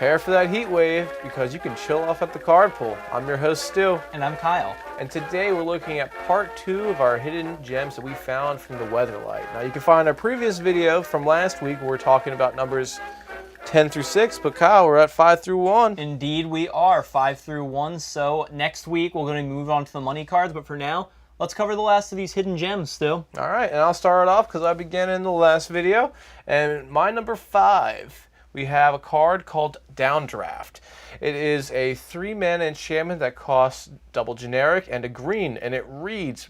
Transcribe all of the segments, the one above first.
Prepare for that heat wave because you can chill off at the card pool. I'm your host, Stu. And I'm Kyle. And today we're looking at part 2 of our hidden gems that we found from the Weatherlight. Now you can find our previous video from last week where we're talking about numbers 10 through 6, but Kyle, we're at 5 through 1. Indeed we are, 5 through 1. So next week we're going to move on to the money cards, but for now, let's cover the last of these hidden gems, Stu. All right, and I'll start it off because I began in the last video. And my number 5, we have a card called Downdraft. It is a 3-mana enchantment that costs double generic and a green, and it reads,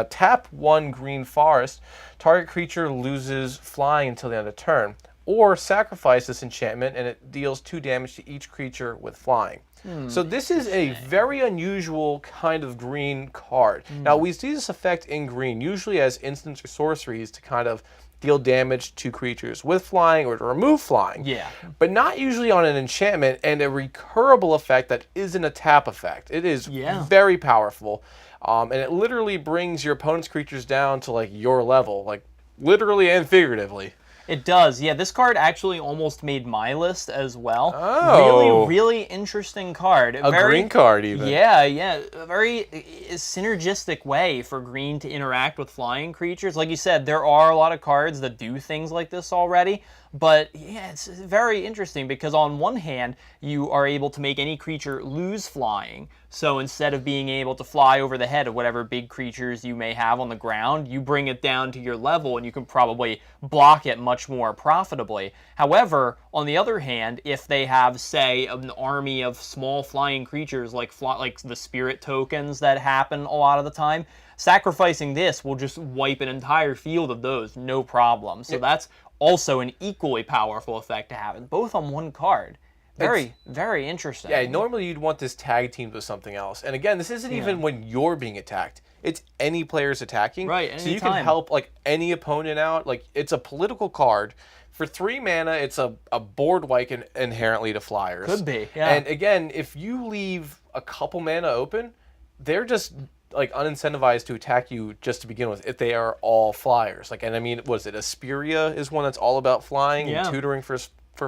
tap 1 green forest, target creature loses flying until the end of turn, or sacrifice this enchantment and it deals 2 damage to each creature with flying. So this is a very unusual kind of green card. Now we see this effect in green, usually as instants or sorceries to kind of deal damage to creatures with flying or to remove flying. Yeah. But not usually on an enchantment and a recurable effect that isn't a tap effect. It is very powerful. And it literally brings your opponent's creatures down to like your level, like literally and figuratively. It does, yeah. This card actually almost made my list as well. Oh. Really interesting card. A green card, even. Yeah. A very synergistic way for green to interact with flying creatures. Like you said, there are a lot of cards that do things like this already. But yeah, it's very interesting because on one hand, you are able to make any creature lose flying. So instead of being able to fly over the head of whatever big creatures you may have on the ground, you bring it down to your level and you can probably block it much more profitably. However, on the other hand, if they have, say, an army of small flying creatures like the spirit tokens that happen a lot of the time, sacrificing this will just wipe an entire field of those, no problem. So that's also an equally powerful effect to have, both on one card. Very interesting. Yeah, normally you'd want this tag teamed with something else. And again, this isn't even when you're being attacked. It's any player's attacking. Right, so you can help like any opponent out. Like it's a political card. For 3 mana, it's a board wipe inherently to flyers. Could be, yeah. And again, if you leave a couple mana open, they're just like unincentivized to attack you just to begin with if they are all flyers. Like, and I mean, was it Asperia is one that's all about flying and tutoring for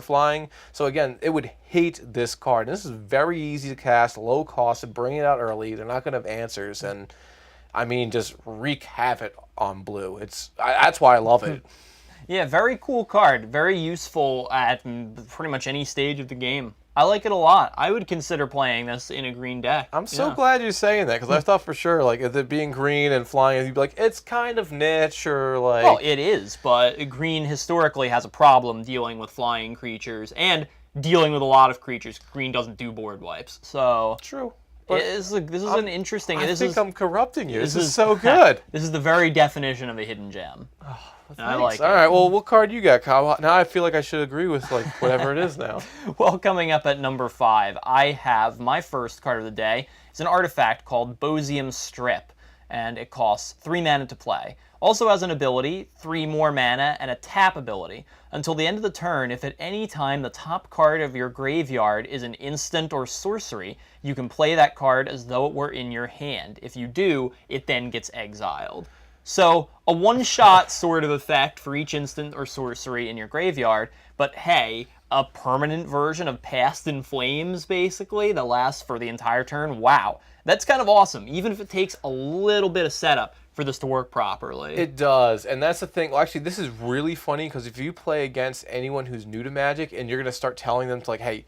flying. So again, it would hate this card. And this is very easy to cast, low cost, and bring it out early. They're not going to have answers, and I mean, just wreak havoc on blue. That's why I love it. Yeah, very cool card. Very useful at pretty much any stage of the game. I like it a lot. I would consider playing this in a green deck. I'm so glad you're saying that, because I thought for sure, like, if it being green and flying, you'd be like, it's kind of niche, or like... Well, it is, but green historically has a problem dealing with flying creatures, and dealing with a lot of creatures. Green doesn't do board wipes, so... True. This is an interesting... I think I'm corrupting you. This is so good. This is the very definition of a hidden gem. I like it. All right, well, what card you got, Kyle? Now I feel like I should agree with like whatever it is now. Well, coming up at number 5, I have my first card of the day. It's an artifact called Bosium Strip, and it costs 3 mana to play. Also has an ability, 3 more mana, and a tap ability. Until the end of the turn, if at any time the top card of your graveyard is an instant or sorcery, you can play that card as though it were in your hand. If you do, it then gets exiled. So, a one-shot sort of effect for each instant or sorcery in your graveyard, but hey, a permanent version of Past in Flames, basically, that lasts for the entire turn. Wow, that's kind of awesome, even if it takes a little bit of setup for this to work properly. It does, and that's the thing. Well, actually, this is really funny, because if you play against anyone who's new to Magic, and you're going to start telling them to, like, hey,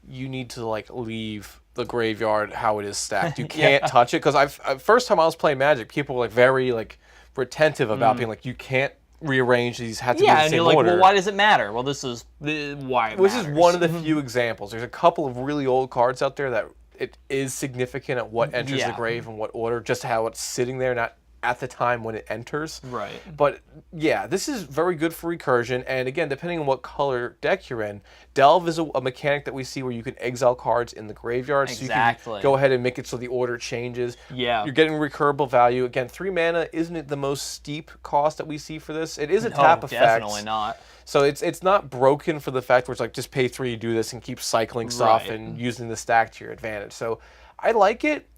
you need to, like, leave the graveyard how it is stacked. You can't touch it, because first time I was playing Magic, people were, like, very, like, retentive about being like, you can't rearrange these, have to be in the same order. Yeah, and you're like, well, why does it matter? Well, this is why it matters. This is one of the few examples. There's a couple of really old cards out there that it is significant at what enters the grave and what order, just how it's sitting there, not at the time when it enters. Right. But yeah, this is very good for recursion, and again, depending on what color deck you're in, Delve is a mechanic that we see where you can exile cards in the graveyard, so you can go ahead and make it so the order changes. Yeah. You're getting recurable value. Again, 3 mana isn't the most steep cost that we see for this. It is a tap effect. Definitely not. So it's not broken for the fact where it's like, just pay 3, do this, and keep cycling stuff and using the stack to your advantage. So I like it.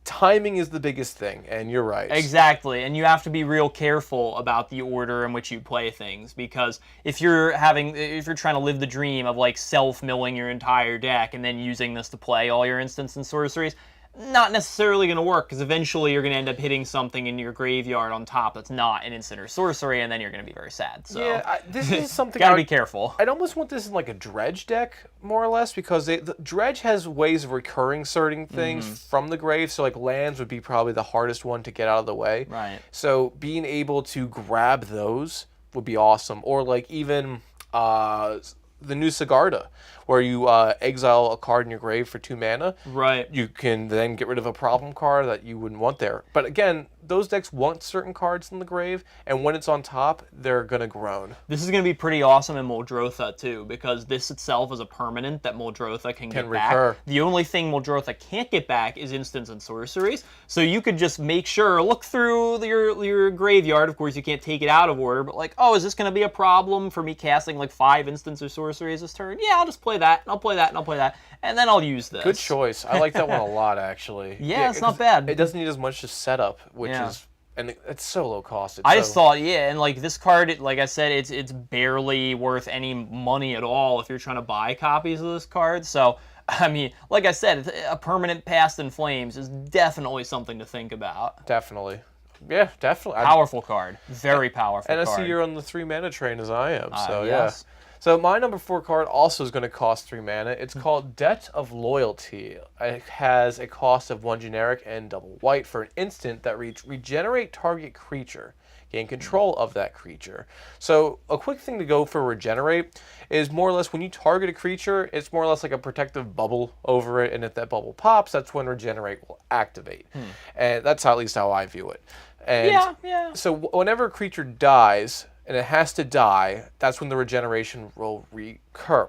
timing is the biggest thing, and you're right. Exactly, and you have to be real careful about the order in which you play things, because if you're trying to live the dream of like self-milling your entire deck and then using this to play all your instants and sorceries, not necessarily going to work, because eventually you're going to end up hitting something in your graveyard on top that's not an instant or sorcery, and then you're going to be very sad. So Yeah, this is something gotta be careful. I'd almost want this in like a dredge deck, more or less, because the dredge has ways of recurring certain things from the grave. So like lands would be probably the hardest one to get out of the way. Right. So being able to grab those would be awesome, or like even the new Sigarda, where you exile a card in your grave for 2 mana. Right. You can then get rid of a problem card that you wouldn't want there. But again, those decks want certain cards in the grave, and when it's on top, they're going to groan. This is going to be pretty awesome in Muldrotha, too, because this itself is a permanent that Muldrotha can get recur. back. The only thing Muldrotha can't get back is instants and sorceries, so you could just make sure, look through your graveyard. Of course, you can't take it out of order, but like, oh, is this going to be a problem for me casting like 5 instants or sorceries this turn? Yeah, I'll just play that, and I'll play that, and I'll play that, and then I'll use this. Good choice. I like that one a lot, actually. Yeah, it's not bad. It doesn't need as much to set up, which is, and it's so low cost. I just thought, yeah, and like this card, like I said, it's barely worth any money at all if you're trying to buy copies of this card. So, I mean, like I said, a permanent Past in Flames is definitely something to think about. Definitely. Yeah, definitely. Powerful card. Very powerful card. And I see you're on the 3 mana train as I am, so yes. Yeah. So my number 4 card also is going to cost 3 mana. It's called Debt of Loyalty. It has a cost of 1 generic and double white for an instant that regenerate target creature. Gain control of that creature. So a quick thing to go for regenerate is more or less when you target a creature, it's more or less like a protective bubble over it, and if that bubble pops, that's when regenerate will activate. And that's at least how I view it. And yeah. So whenever a creature dies, and it has to die, that's when the regeneration will occur.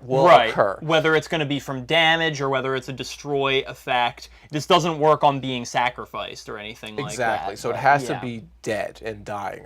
Whether it's going to be from damage or whether it's a destroy effect. This doesn't work on being sacrificed or anything like that. Exactly. So it has to be dead and dying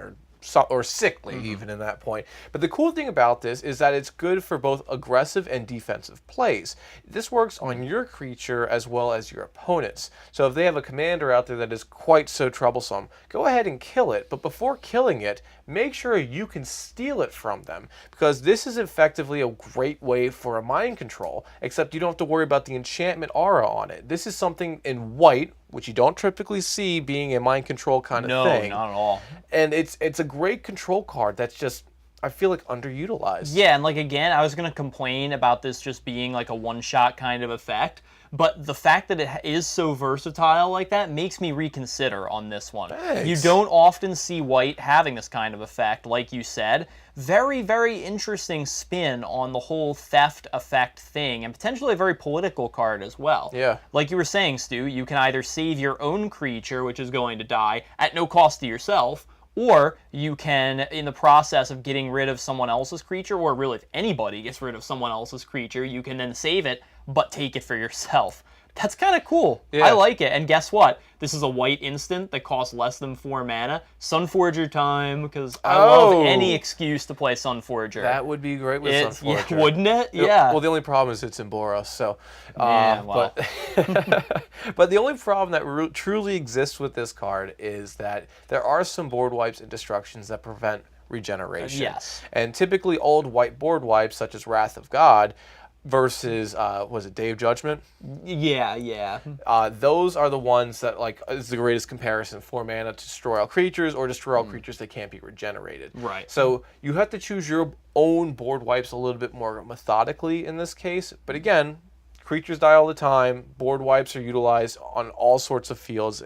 or sickly even in that point. But the cool thing about this is that it's good for both aggressive and defensive plays. This works on your creature as well as your opponents. So if they have a commander out there that is quite so troublesome, go ahead and kill it. But before killing it, make sure you can steal it from them, because this is effectively a great way for a mind control, except you don't have to worry about the enchantment aura on it. This is something in white, which you don't typically see being a mind control kind of thing. No, not at all. And it's a great control card that's just, I feel like, underutilized. Yeah, and like again, I was going to complain about this just being like a one-shot kind of effect, but the fact that it is so versatile like that makes me reconsider on this one. Thanks. You don't often see white having this kind of effect, like you said. Very, very interesting spin on the whole theft effect thing, and potentially a very political card as well. Yeah. Like you were saying, Stu, you can either save your own creature, which is going to die, at no cost to yourself, or you can, in the process of getting rid of someone else's creature, or really if anybody gets rid of someone else's creature, you can then save it, but take it for yourself. That's kind of cool. Yeah. I like it. And guess what? This is a white instant that costs less than 4 mana. Sunforger time, because I love any excuse to play Sunforger. That would be great with Sunforger. Yeah, wouldn't it? Yeah. Well, the only problem is it's in Boros, so... well. But the only problem that truly exists with this card is that there are some board wipes and destructions that prevent regeneration. Yes. And typically old white board wipes, such as Wrath of God, versus was it Day of Judgment? Yeah. Those are the ones that like is the greatest comparison. 4 mana to destroy all creatures or destroy all creatures that can't be regenerated. Right. So you have to choose your own board wipes a little bit more methodically in this case. But again, creatures die all the time. Board wipes are utilized on all sorts of fields.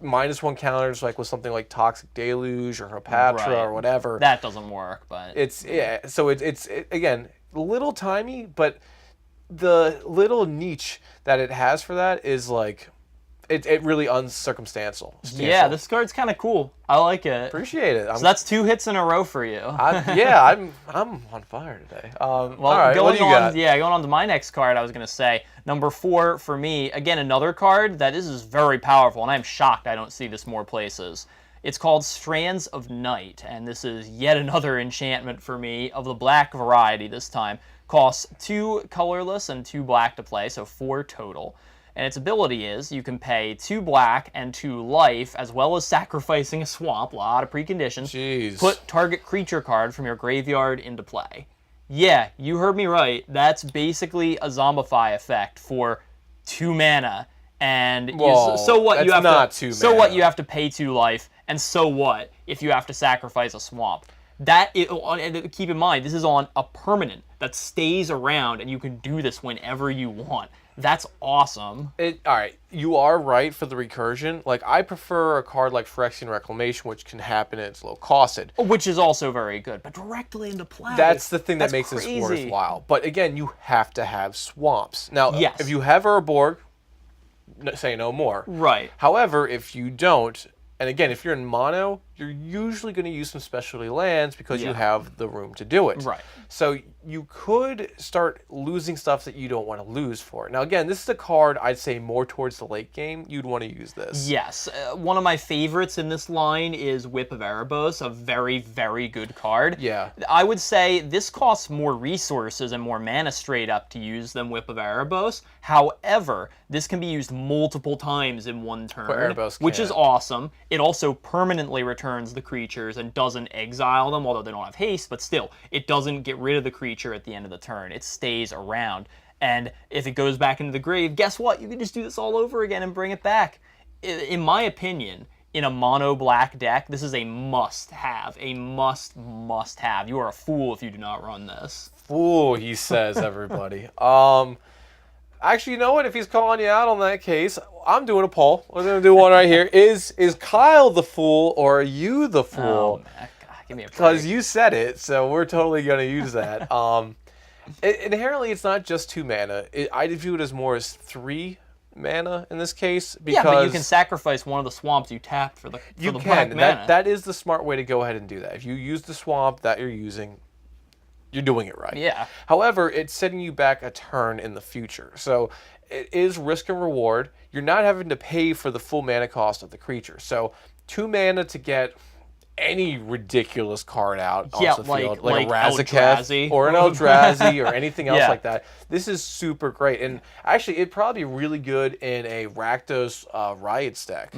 -1 counters like with something like Toxic Deluge or Hepatra or whatever. That doesn't work, but it's So it's again little tiny, but the little niche that it has for that is like, it really uncircumstantial. Yeah, this card's kind of cool. I like it. Appreciate it. So that's 2 hits in a row for you. I'm on fire today. Well, all right, what do you got? Going on to my next card, I was going to say, number 4 for me, again, another card that is very powerful, and I'm shocked I don't see this more places. It's called Strands of Night, and this is yet another enchantment for me of the black variety this time. Costs 2 colorless and 2 black to play, so 4 total. And its ability is you can pay 2 black and 2 life, as well as sacrificing a swamp, a lot of preconditions. Jeez. Put target creature card from your graveyard into play. Yeah, you heard me right. That's basically a Zombify effect for 2 mana. And Whoa, so what? You have not to. 2 So mana. what? You have to pay 2 life, and so what if you have to sacrifice a swamp? And keep in mind, this is on a permanent that stays around, and you can do this whenever you want. That's awesome. All right, you are right for the recursion. Like, I prefer a card like Phyrexian Reclamation, which can happen and it's low costed. Which is also very good, but directly into play. That's the thing that makes crazy. this worthwhile. But again, you have to have swamps. Now, Yes. if you have Urborg, say no more. Right. However, if you don't, and again, if you're in mono, you're usually going to use some specialty lands because you have the room to do it. Right. So you could start losing stuff that you don't want to lose for it. Now, again, this is a card I'd say more towards the late game. You'd want to use this. Yes. One of my favorites in this line is Whip of Erebos, a very, very good card. Yeah. I would say this costs more resources and more mana straight up to use than Whip of Erebos. However, this can be used multiple times in one turn, Erebos which is can't. awesome. It also permanently returns the creatures and doesn't exile them, although they don't have haste, but still, it doesn't get rid of the creature at the end of the turn. It stays around. And if it goes back into the grave, guess what? You can just do this all over again and bring it back. In my opinion, in a mono black deck, this is a must-have. A must-have. You are a fool if you do not run this. Fool, he says, everybody. Actually, you know what? If he's calling you out on that case, I'm doing a poll. We're going to do one right here. Is Kyle the fool or are you the fool? Oh, man. God, give me a break. Because you said it, so we're totally going to use that. Inherently, it's not just 2 mana. I view it as more as 3 mana in this case. Because yeah, but you can sacrifice one of the swamps you tapped for the black mana. That is the smart way to go ahead and do that. If you use the swamp that you're using, you're doing it right. Yeah. However, it's setting you back a turn in the future. So it is risk and reward. You're not having to pay for the full mana cost of the creature. So 2 mana to get any ridiculous card out onto the field, like a Razaketh or an Eldrazi or anything else like that. This is super great. And actually, it'd probably be really good in a Rakdos Riots deck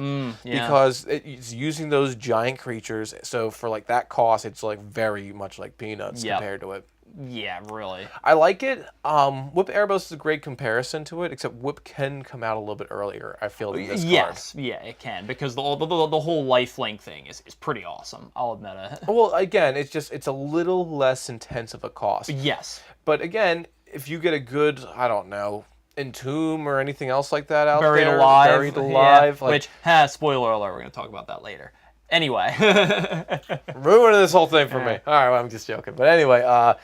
because it's using those giant creatures. So for like that cost, it's like very much like peanuts compared to it. Yeah, really. I like it. Whip Erebos is a great comparison to it, except Whip can come out a little bit earlier, I feel, than this card. Yes, yeah, it can, because the whole lifelink thing is pretty awesome. I'll admit it. Well, again, it's a little less intense of a cost. Yes. But again, if you get a good, I don't know, Entomb or anything else like that out Buried there, Alive. Buried Alive. Yeah, which, spoiler alert, we're going to talk about that later. Anyway. Ruining this whole thing for me. All right, well, I'm just joking. But anyway,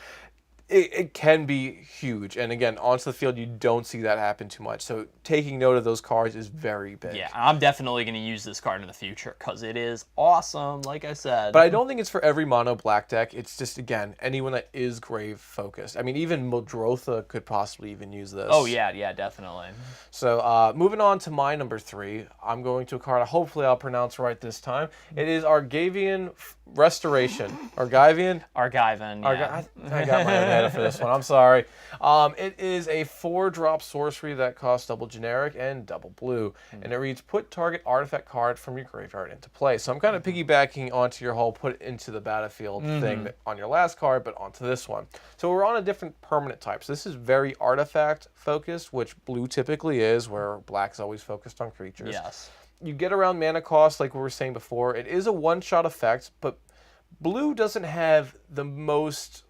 it can be huge. And again, onto the field, you don't see that happen too much. So taking note of those cards is very big. Yeah, I'm definitely going to use this card in the future because it is awesome, like I said. But I don't think it's for every mono black deck. It's just, again, anyone that is grave focused. I mean, even Muldrotha could possibly even use this. Oh, yeah, definitely. So moving on to my number 3, I'm going to a card hopefully I'll pronounce right this time. It is Argavian Restoration. Argavian? Argivan, yeah. I got my own head for this one. I'm sorry. It is a 4-drop sorcery that costs double generic and double blue. And it reads, put target artifact card from your graveyard into play. So I'm kind of piggybacking onto your whole put it into the battlefield thing on your last card, but onto this one. So we're on a different permanent type. So this is very artifact focused, which blue typically is, where black's always focused on creatures. Yes. You get around mana cost, like we were saying before. It is a one-shot effect, but blue doesn't have the most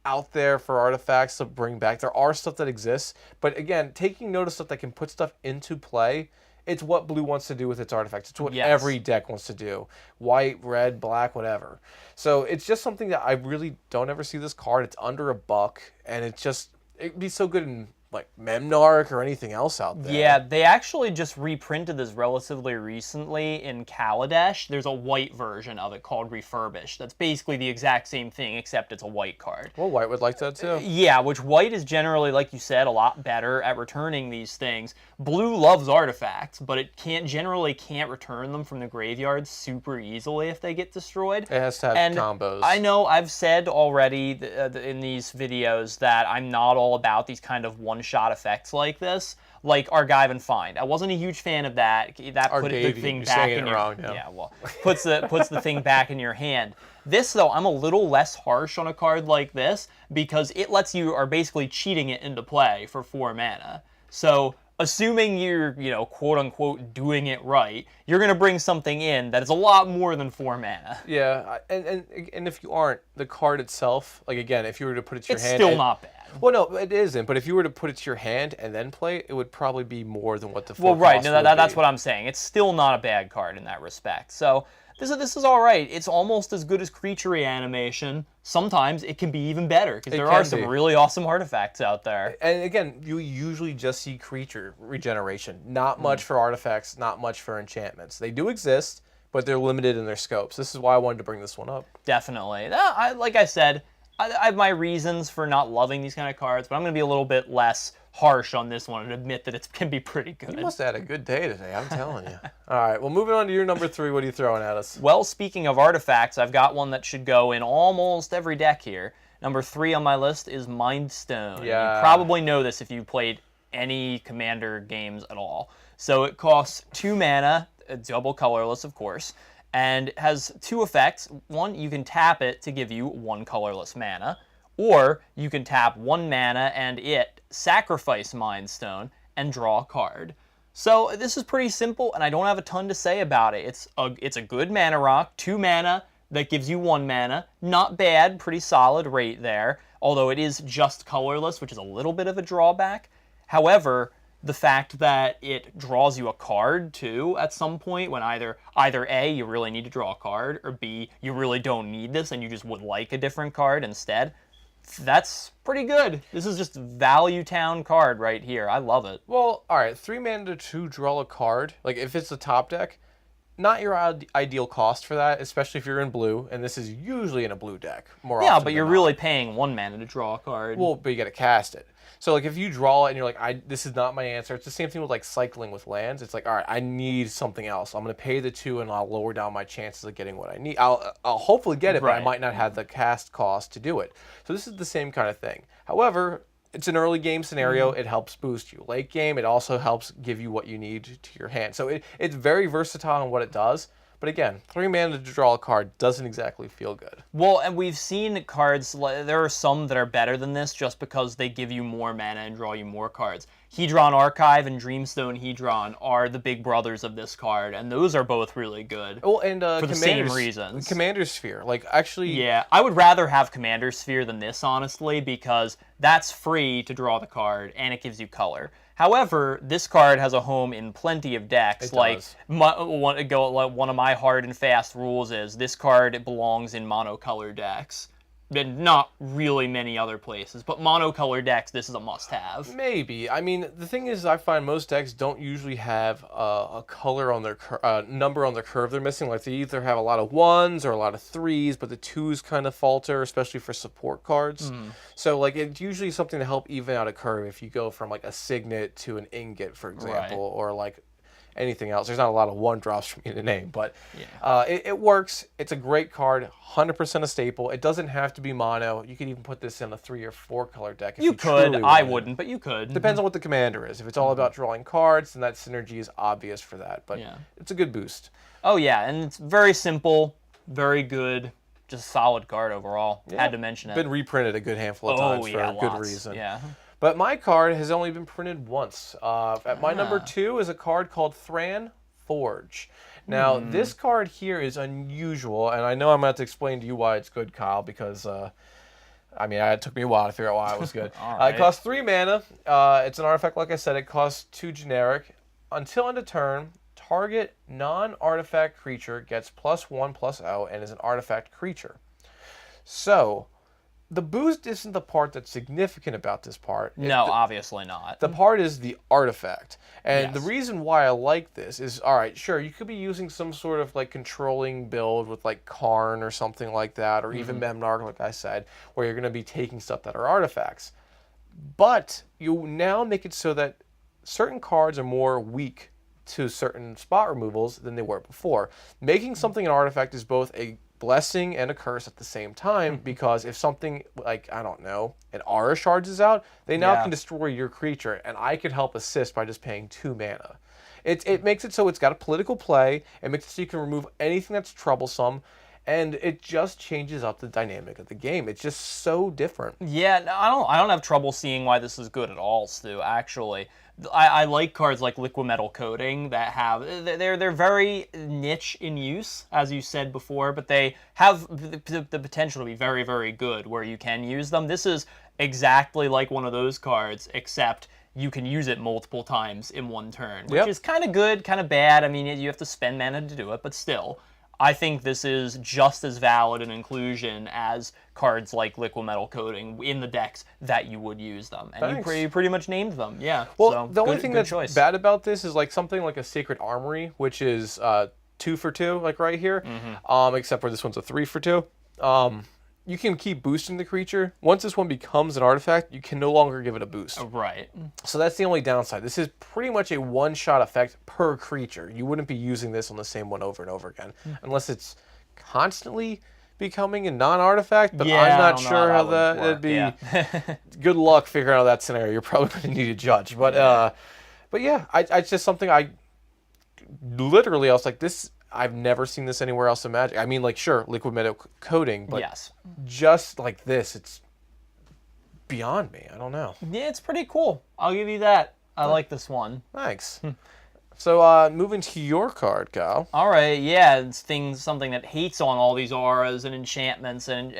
out there for artifacts to bring back. There are stuff that exists, but again, taking note of stuff that can put stuff into play, it's what blue wants to do with its artifacts. It's what every deck wants to do. White, red, black, whatever. So it's just something that I really don't ever see this card. It's under $1, and it'd be so good in like Memnarch or anything else out there. Yeah, they actually just reprinted this relatively recently in Kaladesh. There's a white version of it called Refurbished. That's basically the exact same thing, except it's a white card. Well, white would like that too. Yeah, which white is generally, like you said, a lot better at returning these things. Blue loves artifacts, but it generally can't return them from the graveyard super easily if they get destroyed. It has to have combos. I know I've said already in these videos that I'm not all about these kind of one-shot effects like this, like Archive and Find. I wasn't a huge fan of that. That put the thing you're back saying in it your wrong, yeah. yeah, well, puts the thing back in your hand. This though, I'm a little less harsh on a card like this because it lets you are basically cheating it into play for 4 mana. So assuming you're, quote unquote doing it right, you're gonna bring something in that is a lot more than 4 mana. Yeah, and if you aren't, the card itself, like again, if you were to put it to your It's hand, still not bad. Well, no, it isn't. But if you were to put it to your hand and then play it, it would probably be more than what the full Well, right. cost No, would that's be. what I'm saying. It's still not a bad card in that respect. So this is all right. It's almost as good as Creature Reanimation. Sometimes it can be even better because there are some really awesome artifacts out there. And again, you usually just see creature regeneration. Not much for artifacts, not much for enchantments. They do exist, but they're limited in their scopes. This is why I wanted to bring this one up. Definitely. Like I said, I have my reasons for not loving these kind of cards, but I'm going to be a little bit less harsh on this one and admit that it can be pretty good. You must have had a good day today, I'm telling you. All right, well, moving on to your number 3, what are you throwing at us? Well, speaking of artifacts, I've got one that should go in almost every deck here. Number 3 on my list is Mind Stone. Yeah. You probably know this if you played any Commander games at all. So it costs 2 mana, double colorless, of course, and has 2 effects. One, you can tap it to give you 1 colorless mana, or you can tap 1 mana and it sacrifice Mind Stone and draw a card. So this is pretty simple, and I don't have a ton to say about it. It's a good mana rock, 2 mana that gives you 1 mana. Not bad, pretty solid rate there, although it is just colorless, which is a little bit of a drawback. However, the fact that it draws you a card too at some point when either A, you really need to draw a card, or B, you really don't need this and you just would like a different card instead, that's pretty good. This is just value town card right here. I love it. Well, all right, 3 mana to draw a card. Like, if it's the top deck, not your ideal cost for that, especially if you're in blue, and this is usually in a blue deck more often. Yeah, but you're than really not. paying 1 mana to draw a card. Well, but you got to cast it. So, like, if you draw it and you're like, this is not my answer, it's the same thing with, like, cycling with lands. It's like, all right, I need something else. I'm going to pay the 2 and I'll lower down my chances of getting what I need. I'll hopefully get it, but I might not have the cast cost to do it. So this is the same kind of thing. However, it's an early game scenario. It helps boost you. Late game, it also helps give you what you need to your hand. So it's very versatile in what it does. But again, 3 mana to draw a card doesn't exactly feel good. Well, and we've seen cards, there are some that are better than this just because they give you more mana and draw you more cards. Hedron Archive and Dreamstone Hedron are the big brothers of this card, and those are both really good. Well, and for the same reasons. Commander Sphere, like, actually... Yeah, I would rather have Commander Sphere than this, honestly, because that's free to draw the card, and it gives you color. However, this card has a home in plenty of decks. It like does. One of my hard and fast rules is this card belongs in monocolor decks. And not really many other places, but monocolor decks, this is a must-have. Maybe. I mean, the thing is, I find most decks don't usually have a color on their number on their curve they're missing. Like, they either have a lot of 1s or a lot of 3s, but the 2s kind of falter, especially for support cards. So, like, it's usually something to help even out a curve if you go from, like, a Signet to an Ingot, for example, or, like, anything else. There's not a lot of 1-drops for me to name, but it works. It's a great card, 100% a staple. It doesn't have to be mono. You could even put this in a 3 or 4 color deck if you could. truly I wanted. wouldn't, but you could. Depends on what the commander is. If it's all about drawing cards, then that synergy is obvious for that. But it's a good boost. Oh yeah, and it's very simple, very good, just solid card overall. Had to mention it. Been reprinted a good handful of times for a good lots. reason. Yeah. But my card has only been printed once. At my number 2 is a card called Thran Forge. Now, this card here is unusual, and I know I'm going to have to explain to you why it's good, Kyle, because, I mean, it took me a while to figure out why it was good. Right. It costs 3 mana. It's an artifact, like I said. It costs 2 generic. Until end of turn, target non-artifact creature gets +1/+0 and is an artifact creature. So, the boost isn't the part that's significant about this part. No, obviously not. The part is the artifact. And the reason why I like this is, all right, sure, you could be using some sort of, like, controlling build with, like, Karn or something like that, or even Memnarch, like I said, where you're going to be taking stuff that are artifacts. But you now make it so that certain cards are more weak to certain spot removals than they were before. Making something an artifact is both a blessing and a curse at the same time, because if something like, I don't know, an aura charges out, they now can destroy your creature, and I could help assist by just paying 2 mana. It makes it so it's got a political play. It makes it so you can remove anything that's troublesome, and it just changes up the dynamic of the game. It's just so different. Yeah, no, I don't have trouble seeing why this is good at all, Stu, actually. I like cards like Liquid Metal Coating that have they're very niche in use, as you said before, but they have the potential to be very, very good where you can use them. This is exactly like one of those cards, except you can use it multiple times in one turn, which is kind of good, kind of bad. I mean, you have to spend mana to do it, but still. I think this is just as valid an inclusion as cards like Liquid Metal Coating in the decks that you would use them. And you pretty much named them, yeah. Well, so, the only thing that's bad about this is like something like a Sacred Armory, which is 2 for 2, like right here, except for this one's a 3 for 2. You can keep boosting the creature. Once this one becomes an artifact, you can no longer give it a boost. Right. So that's the only downside. This is pretty much a one-shot effect per creature. You wouldn't be using this on the same one over and over again, unless it's constantly becoming a non-artifact, but I'm not sure how that'd be. Yeah. Good luck figuring out that scenario. You're probably going to need a judge. But yeah, it's just something I was like, this... I've never seen this anywhere else in Magic. I mean, like, sure, Liquid Metal Coating, but just like this, it's beyond me. I don't know. Yeah, it's pretty cool. I'll give you that. I like this one. Thanks. So, moving to your card, Kyle. All right, yeah, it's something that hates on all these auras and enchantments and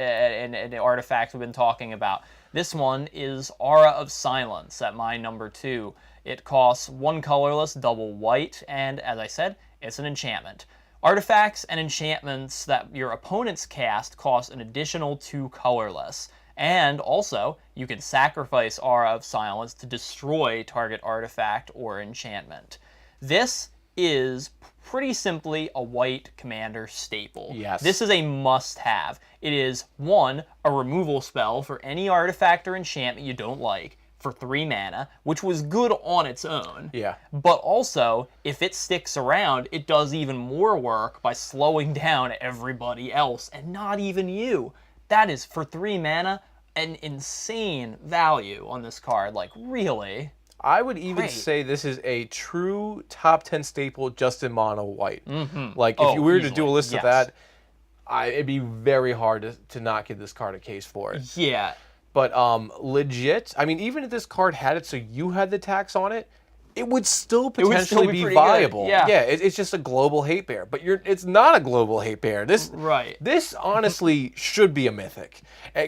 artifacts we've been talking about. This one is Aura of Silence at my number 2. It costs 1 colorless, double white, and as I said, it's an enchantment. Artifacts and enchantments that your opponents cast cost an additional 2 colorless. And also, you can sacrifice Aura of Silence to destroy target artifact or enchantment. This is pretty simply a white commander staple. Yes. This is a must-have. It is, 1, a removal spell for any artifact or enchantment you don't like, for 3 mana, which was good on its own. Yeah. But also, if it sticks around, it does even more work by slowing down everybody else, and not even you. That is, for 3 mana, an insane value on this card. Like, really? I would even say this is a true top 10 staple just in mono white. Like, if you were to do a list of that, it'd be very hard to not give this card a case for it. Yeah. But legit, I mean, even if this card had it so you had the tax on it, it would still potentially be viable. Yeah, it's just a global hate bear. But it's not a global hate bear. This honestly should be a mythic,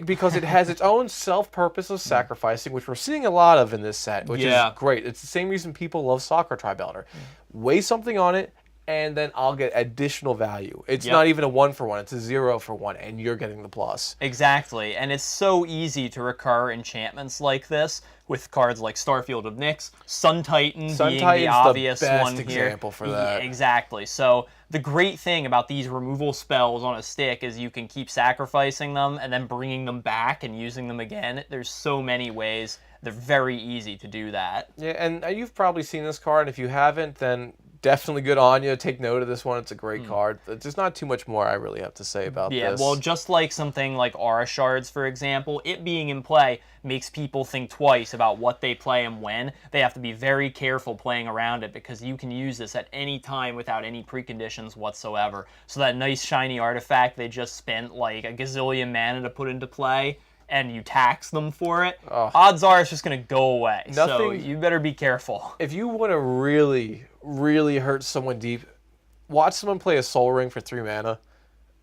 because it has its own self-purpose of sacrificing, which we're seeing a lot of in this set, which is great. It's the same reason people love Soccer Tribe Elder. Waste something on it, and then I'll get additional value. It's not even a 1-for-1, it's a 0-for-1, and you're getting the plus. Exactly, and it's so easy to recur enchantments like this with cards like Starfield of Nyx, Sun Titan being the obvious one here. Example for that. Yeah, exactly. So the great thing about these removal spells on a stick is you can keep sacrificing them and then bringing them back and using them again. There's so many ways. They're very easy to do that. Yeah, and you've probably seen this card. If you haven't, then definitely good on you. Take note of this one. It's a great card. There's not too much more I really have to say about this. Yeah, well, just like something like Aura Shards, for example, it being in play makes people think twice about what they play and when. They have to be very careful playing around it, because you can use this at any time without any preconditions whatsoever. So that nice shiny artifact they just spent like a gazillion mana to put into play, and you tax them for it, odds are it's just going to go away. So you better be careful. If you want to really, really hurt someone deep, watch someone play a Soul Ring for 3 mana.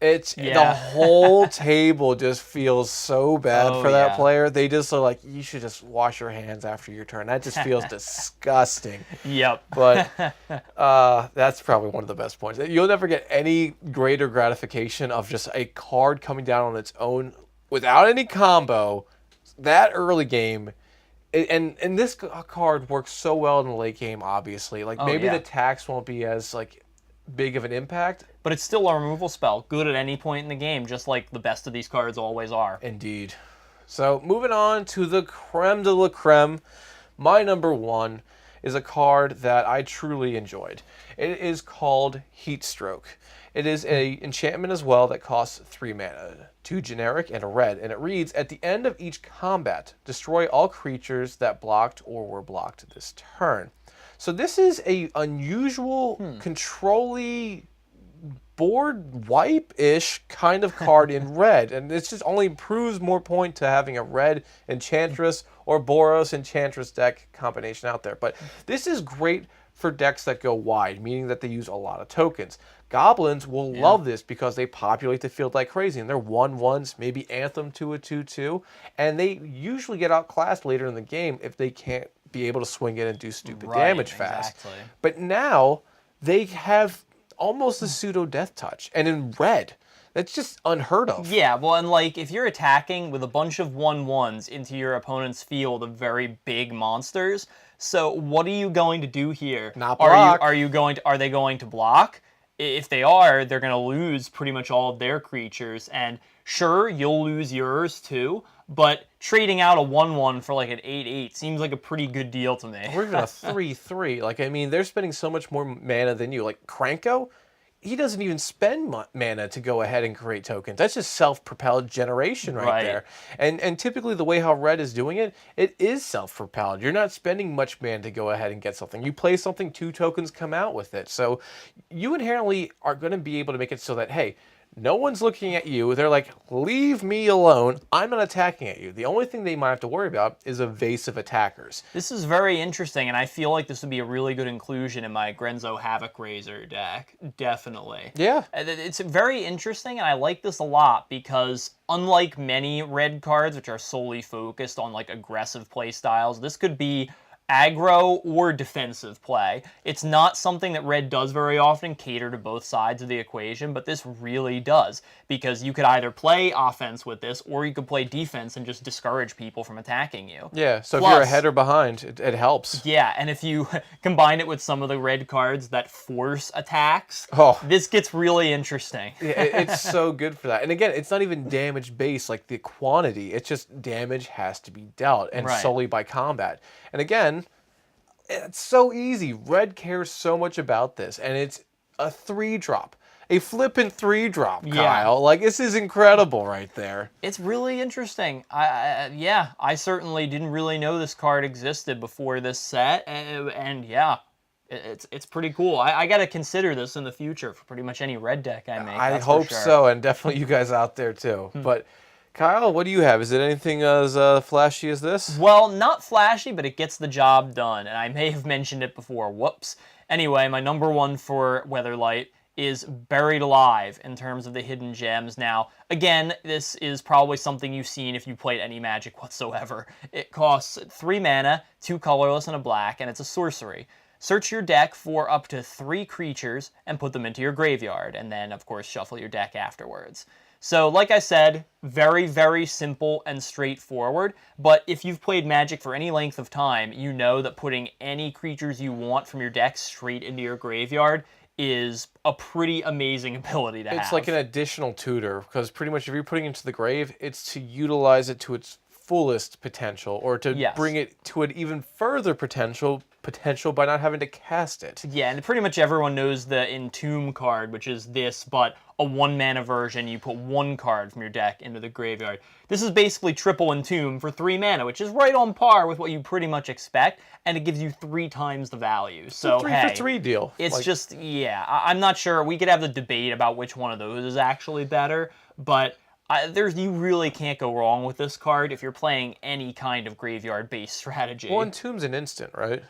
The whole table just feels so bad for that player. They just are like, you should just wash your hands after your turn. That just feels disgusting. Yep. But that's probably one of the best points. You'll never get any greater gratification of just a card coming down on its own without any combo that early game. And this card works so well in the late game, obviously. Like, maybe the tax won't be as like big of an impact, but it's still a removal spell, good at any point in the game, just like the best of these cards always are. Indeed. So moving on to the creme de la creme, my number 1 is a card that I truly enjoyed. It is called Heatstroke. It is a enchantment as well that costs 3 mana, 2 generic and a red, and it reads, at the end of each combat, destroy all creatures that blocked or were blocked this turn. So this is a unusual, control-y, board wipe-ish kind of card in red, and this just only proves more point to having a red Enchantress or Boros Enchantress deck combination out there. But this is great for decks that go wide, meaning that they use a lot of tokens. Goblins will love this because they populate the field like crazy, and they're 1/1s, maybe Anthem to a 2/2, and they usually get outclassed later in the game if they can't be able to swing in and do stupid damage fast. Exactly. But now they have almost a pseudo death touch, and in red, that's just unheard of. Yeah, well, and like if you're attacking with a bunch of 1/1s into your opponent's field of very big monsters, so what are you going to do here? Not block. Are they going to block? If they are, they're going to lose pretty much all of their creatures, and sure, you'll lose yours too, but trading out a 1/1 for like an 8/8 seems like a pretty good deal to me. Or even a 3/3. Like, I mean, they're spending so much more mana than you. Like, Kranko, he doesn't even spend mana to go ahead and create tokens. That's just self-propelled generation right there. And typically the way how red is doing it, it is self-propelled. You're not spending much mana to go ahead and get something. You play something, 2 tokens come out with it. So you inherently are going to be able to make it so that, hey, no one's looking at you. They're like, leave me alone. I'm not attacking at you. The only thing they might have to worry about is evasive attackers. This is very interesting, and I feel like this would be a really good inclusion in my Grenzo Havoc Razor deck. Definitely. Yeah. It's very interesting, and I like this a lot because unlike many red cards, which are solely focused on like aggressive play styles, this could be aggro or defensive play. It's not something that red does very often, cater to both sides of the equation, but this really does, because you could either play offense with this or you could play defense and just discourage people from attacking you. Yeah, so if you're ahead or behind, it helps. Yeah, and if you combine it with some of the red cards that force attacks, this gets really interesting. It's so good for that. And again, it's not even damage based, like the quantity. It's just damage has to be dealt, and solely by combat. And again, it's so easy. Red cares so much about this, and it's a 3-drop. A flippin' 3-drop, Kyle. Like, this is incredible right there. It's really interesting. I certainly didn't really know this card existed before this set, and yeah, it's pretty cool. I got to consider this in the future for pretty much any red deck I make. I hope so, and definitely you guys out there too. But Kyle, what do you have? Is it anything as flashy as this? Well, not flashy, but it gets the job done, and I may have mentioned it before. Whoops. Anyway, my number 1 for Weatherlight is Buried Alive in terms of the hidden gems. Now, again, this is probably something you've seen if you played any Magic whatsoever. It costs 3 mana, 2 colorless, and a black, and it's a sorcery. Search your deck for up to 3 creatures and put them into your graveyard, and then, of course, shuffle your deck afterwards. So, like I said, very, very simple and straightforward, but if you've played Magic for any length of time, you know that putting any creatures you want from your deck straight into your graveyard is a pretty amazing ability to have. It's like an additional tutor, because pretty much if you're putting it into the grave, it's to utilize it to its fullest potential, or to bring it to an even further potential by not having to cast it. Yeah, and pretty much everyone knows the Entomb card, which is this, but a 1-mana version. You put 1 card from your deck into the graveyard. This is basically triple Entomb for 3 mana, which is right on par with what you pretty much expect, and it gives you 3 times the value. So, it's a 3 for 3 deal. It's like, just, yeah, I'm not sure. We could have the debate about which one of those is actually better, but you really can't go wrong with this card if you're playing any kind of graveyard-based strategy. Well, Entomb's an instant, right?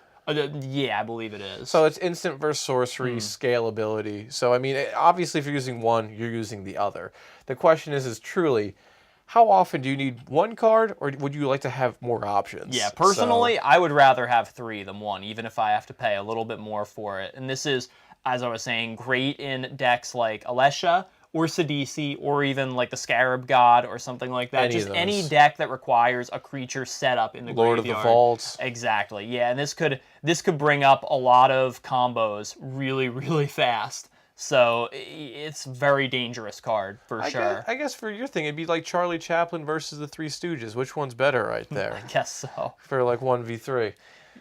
Yeah, I believe it is. So it's instant versus sorcery, scalability. So, I mean, obviously if you're using one, you're using the other. The question is truly, how often do you need 1 card, or would you like to have more options? Yeah, personally, I would rather have 3 than 1, even if I have to pay a little bit more for it. And this is, as I was saying, great in decks like Alesha, or Sidisi, or even like the Scarab God or something like that. Just any deck that requires a creature setup in the graveyard. Lord of the Vaults. Exactly. Yeah, and this could bring up a lot of combos really, really fast. So it's a very dangerous card for sure. I guess for your thing, it'd be like Charlie Chaplin versus the Three Stooges. Which one's better right there? I guess so. For like 1v3.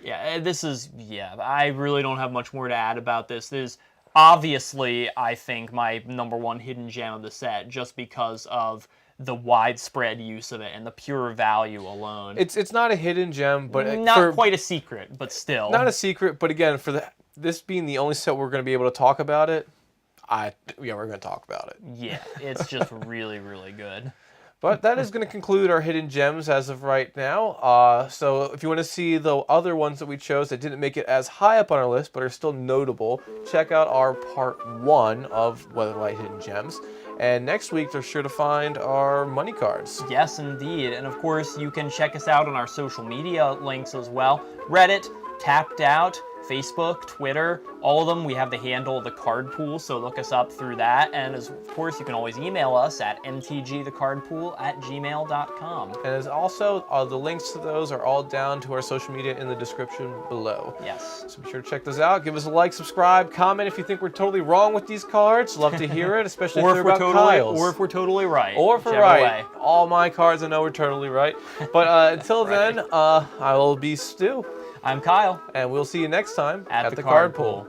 Yeah, I really don't have much more to add about this. obviously, I think my #1 hidden gem of the set, just because of the widespread use of it and the pure value alone. It's not a hidden gem, but Not quite a secret, but still. not a secret. But again, for this being the only set we're going to be able to talk about it, we're going to talk about it. Yeah, it's just really, really good. But that is going to conclude our hidden gems as of right now. So if you want to see the other ones that we chose that didn't make it as high up on our list but are still notable, check out our part 1 of Weatherlight Hidden Gems. And next week, they're sure to find our money cards. Yes, indeed. And of course, you can check us out on our social media links as well. Reddit, Tapped Out, Facebook, Twitter, all of them. We have the handle The Card Pool, so look us up through that. And of course, you can always email us at mtgthecardpool@gmail.com. And as also, the links to those are all down to our social media in the description below. Yes. So be sure to check those out. Give us a like, subscribe, comment if you think we're totally wrong with these cards. Love to hear it, especially if they're about Kyle's. Or if we're totally right. Or if we're right. All my cards, I know we're totally right. But until then, I will be Stu. I'm Kyle. And we'll see you next time at the Card Pool.